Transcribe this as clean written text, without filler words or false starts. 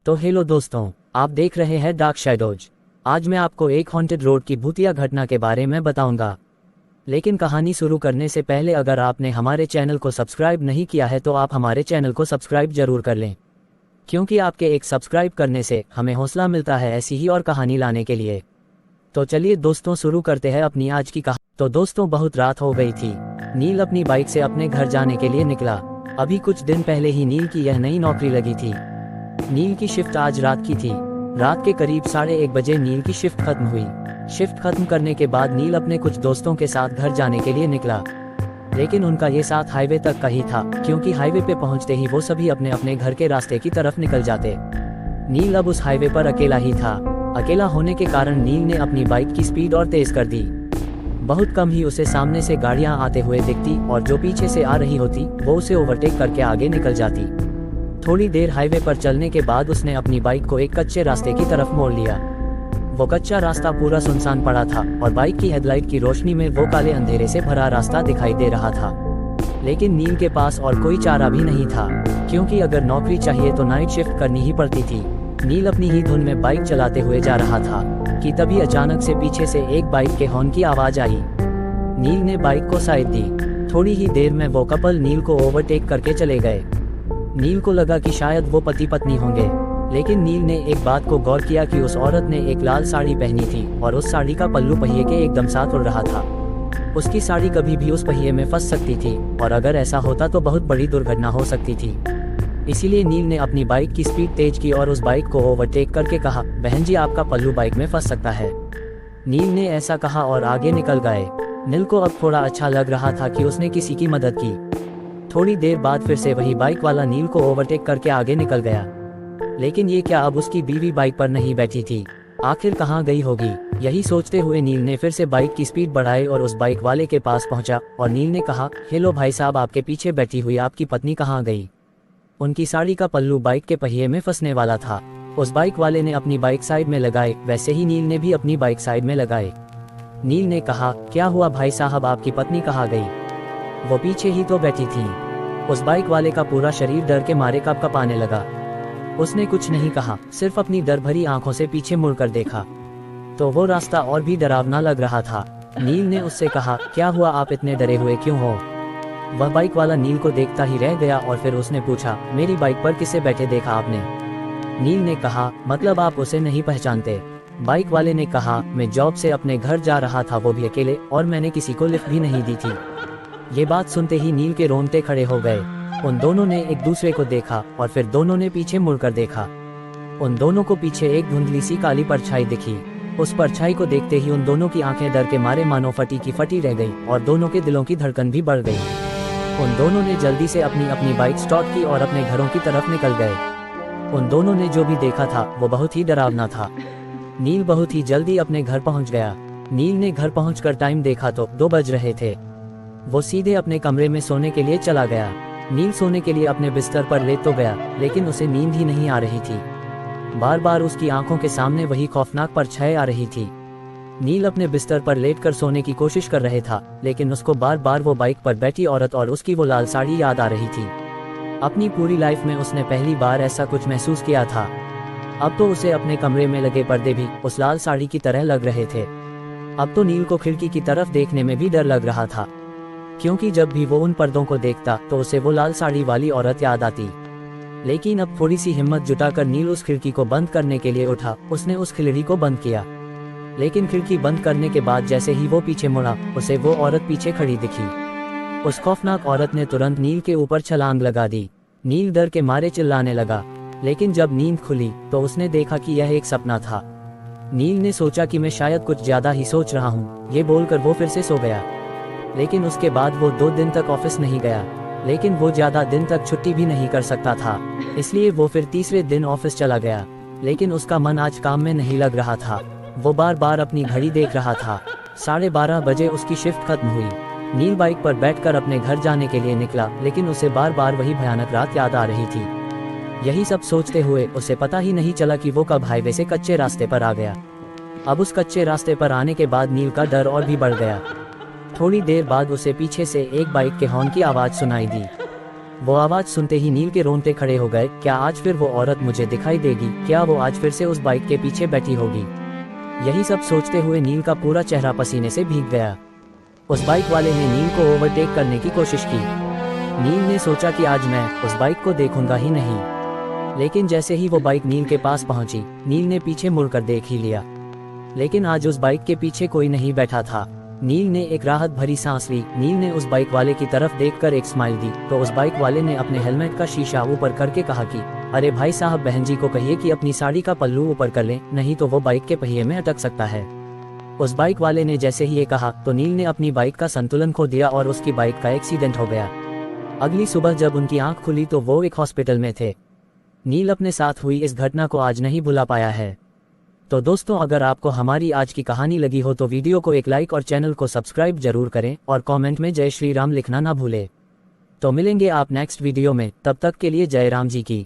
तो हेलो दोस्तों, आप देख रहे हैं डार्क शैडोज। आज मैं आपको एक हॉन्टेड रोड की भूतिया घटना के बारे में बताऊंगा। लेकिन कहानी शुरू करने से पहले अगर आपने हमारे चैनल को सब्सक्राइब नहीं किया है तो आप हमारे चैनल को सब्सक्राइब जरूर कर लें, क्योंकि आपके एक सब्सक्राइब करने से हमें हौसला मिलता है ऐसी ही और कहानी लाने के लिए। तो चलिए दोस्तों शुरू करते हैं अपनी आज की कहानी। तो दोस्तों बहुत रात हो गई थी। नील अपनी बाइक से अपने घर जाने के लिए निकला। अभी कुछ दिन पहले ही नील की यह नई नौकरी लगी थी। नील की शिफ्ट आज रात की थी। रात के करीब 1:30 बजे नील की शिफ्ट खत्म हुई। शिफ्ट खत्म करने के बाद नील अपने कुछ दोस्तों के साथ घर जाने के लिए निकला, लेकिन उनका ये साथ हाईवे तक का ही था, क्योंकि हाईवे पे पहुंचते ही वो सभी अपने अपने घर के रास्ते की तरफ निकल जाते। नील अब उस हाईवे पर अकेला ही था। अकेला होने के कारण नील ने अपनी बाइक की स्पीड और तेज कर दी। बहुत कम ही उसे सामने से गाड़ियां आते हुए दिखती और जो पीछे से आ रही होती वो उसे ओवरटेक करके आगे निकल जाती। थोड़ी देर हाईवे पर चलने के बाद उसने अपनी बाइक को एक कच्चे रास्ते की तरफ मोड़ लिया। वो कच्चा रास्ता पूरा सुनसान पड़ा था और बाइक की हेडलाइट की रोशनी में वो काले अंधेरे से भरा रास्ता दिखाई दे रहा था। लेकिन नील के पास और कोई चारा भी नहीं था, क्योंकि अगर नौकरी चाहिए तो नाइट शिफ्ट करनी ही पड़ती थी। नील अपनी ही धुन में बाइक चलाते हुए जा रहा था कि तभी अचानक से पीछे से एक बाइक के हॉर्न की आवाज आई। नील ने बाइक को साइड दी। थोड़ी ही देर में वो कपल नील को ओवरटेक करके चले गए। नील को लगा कि शायद वो पति पत्नी होंगे, लेकिन नील ने एक बात को गौर किया कि उस औरत ने एक लाल साड़ी पहनी थी और उस साड़ी का पल्लू पहिए के एकदम साथ उड़ रहा था। उसकी साड़ी कभी भी उस पहिए में फंस सकती थी और अगर ऐसा होता तो बहुत बड़ी दुर्घटना हो सकती थी। इसीलिए नील ने अपनी बाइक की स्पीड तेज की और उस बाइक को ओवरटेक करके कहा, बहन जी आपका पल्लू बाइक में फंस सकता है। नील ने ऐसा कहा और आगे निकल गए। नील को अब थोड़ा अच्छा लग रहा था कि उसने किसी की मदद की। थोड़ी देर बाद फिर से वही बाइक वाला नील को ओवरटेक करके आगे निकल गया, लेकिन ये क्या अब उसकी बीवी बाइक पर नहीं बैठी थी? आखिर कहाँ गई होगी? यही सोचते हुए नील ने फिर से बाइक की स्पीड बढ़ाई और उस बाइक वाले के पास पहुंचा और नील ने कहा, हेलो भाई साहब, आपके पीछे बैठी हुई आपकी पत्नी कहाँ गई? उनकी साड़ी का पल्लू बाइक के पहिए में फंसने वाला था। उस बाइक वाले ने अपनी बाइक साइड में लगाई, वैसे ही नील ने भी अपनी बाइक साइड में लगाई। नील ने कहा, क्या हुआ भाई साहब, आपकी पत्नी कहाँ गई? वो पीछे ही तो बैठी थी। उस बाइक वाले का पूरा शरीर डर के मारे कँपने लगा। उसने कुछ नहीं कहा, सिर्फ अपनी डर भरी आंखों से पीछे मुड़कर देखा तो वो रास्ता और भी डरावना लग रहा था। नील ने उससे कहा, क्या हुआ, आप इतने डरे हुए क्यों हो? वह बाइक वाला नील को देखता ही रह गया और फिर उसने पूछा, मेरी बाइक पर किसे बैठे देखा आपने? नील ने कहा, मतलब आप उसे नहीं पहचानते? बाइक वाले ने कहा, मैं जॉब से अपने घर जा रहा था, वो भी अकेले, और मैंने किसी को लिफ्ट भी नहीं दी थी। ये बात सुनते ही नील के रोंगटे खड़े हो गए। उन दोनों ने एक दूसरे को देखा और फिर दोनों ने पीछे मुड़कर देखा। उन दोनों को पीछे एक धुंधली सी काली परछाई दिखी। उस परछाई को देखते ही उन दोनों की आंखें डर के मारे मानो फटी की फटी रह गई और दोनों के दिलों की धड़कन भी बढ़ गई। उन दोनों ने जल्दी से अपनी अपनी बाइक स्टार्ट की और अपने घरों की तरफ निकल गए। उन दोनों ने जो भी देखा था वो बहुत ही डरावना था। नील बहुत ही जल्दी अपने घर पहुंच गया। नील ने घर पहुंचकर टाइम देखा तो 2 बज रहे थे। वो सीधे अपने कमरे में सोने के लिए चला गया। नील सोने के लिए अपने बिस्तर पर लेट तो गया, लेकिन उसे नींद ही नहीं आ रही थी। बार बार उसकी आंखों के सामने वही खौफनाक परछाई आ रही थी। नील अपने बिस्तर पर लेटकर सोने की कोशिश कर रहे था, लेकिन उसको बार बार वो बाइक पर बैठी औरत और उसकी वो लाल साड़ी याद आ रही थी। अपनी पूरी लाइफ में उसने पहली बार ऐसा कुछ महसूस किया था। अब तो उसे अपने कमरे में लगे पर्दे भी उस लाल साड़ी की तरह लग रहे थे। अब तो नील को खिड़की की तरफ देखने में भी डर लग रहा था, क्योंकि जब भी वो उन पर्दों को देखता तो उसे वो लाल साड़ी वाली औरत याद आती। लेकिन अब थोड़ी सी हिम्मत जुटाकर नील उस खिड़की को बंद करने के लिए उठा। उसने उस खिड़की को बंद किया, लेकिन खिड़की बंद करने के बाद जैसे ही वो पीछे मुड़ा, उसे वो औरत पीछे खड़ी दिखी। उस खौफनाक औरत ने तुरंत नील के ऊपर छलांग लगा दी। नील डर के मारे चिल्लाने लगा, लेकिन जब नींद खुली तो उसने देखा कि यह एक सपना था। नील ने सोचा कि मैं शायद कुछ ज्यादा ही सोच रहा हूँ, ये बोलकर वो फिर से सो गया। लेकिन उसके बाद वो 2 दिन तक ऑफिस नहीं गया, लेकिन वो ज्यादा दिन तक छुट्टी भी नहीं कर सकता था, इसलिए वो फिर तीसरे दिन ऑफिस चला गया। लेकिन उसका मन आज काम में नहीं लग रहा था। वो बार बार अपनी घड़ी देख रहा था। 12:30 बजे उसकी शिफ्ट खत्म हुई। नील बाइक पर बैठकर अपने घर जाने के लिए निकला, लेकिन उसे बार बार वही भयानक रात याद आ रही थी। यही सब सोचते हुए उसे पता ही नहीं चला कि वो कब हाईवे से कच्चे रास्ते पर आ गया। अब उस कच्चे रास्ते पर आने के बाद नील का डर और भी बढ़ गया। थोड़ी देर बाद उसे पीछे से एक बाइक के हॉर्न की आवाज़ सुनाई दी। वो आवाज सुनते ही नील के रोंगटे खड़े हो गए। क्या आज फिर वो औरत मुझे दिखाई देगी? क्या वो आज फिर से उस बाइक के पीछे बैठी होगी? यही सब सोचते हुए नील का पूरा चेहरा पसीने से भीग गया। उस बाइक वाले ने नील को ओवरटेक करने की कोशिश की। नील ने सोचा कि आज मैं उस बाइक को देखूंगा ही नहीं। लेकिन जैसे ही वो बाइक नील के पास पहुंची, नील ने पीछे मुड़कर देख ही लिया। लेकिन आज उस बाइक के पीछे कोई नहीं बैठा था। नील ने एक राहत भरी सांस ली। नील ने उस बाइक वाले की तरफ देखकर एक स्माइल दी तो उस बाइक वाले ने अपने हेलमेट का शीशा ऊपर करके कहा कि अरे भाई साहब, बहन जी को कहिए कि अपनी साड़ी का पल्लू ऊपर कर लें, नहीं तो वो बाइक के पहिए में अटक सकता है। उस बाइक वाले ने जैसे ही ये कहा तो नील ने अपनी बाइक का संतुलन खो दिया और उसकी बाइक का एक्सीडेंट हो गया। अगली सुबह जब उनकी आंख खुली तो वो एक हॉस्पिटल में थे। नील अपने साथ हुई इस घटना को आज नहीं भुला पाया है। तो दोस्तों, अगर आपको हमारी आज की कहानी लगी हो तो वीडियो को एक लाइक और चैनल को सब्सक्राइब जरूर करें और कमेंट में जय श्री राम लिखना ना भूलें। तो मिलेंगे आप नेक्स्ट वीडियो में, तब तक के लिए जय राम जी की।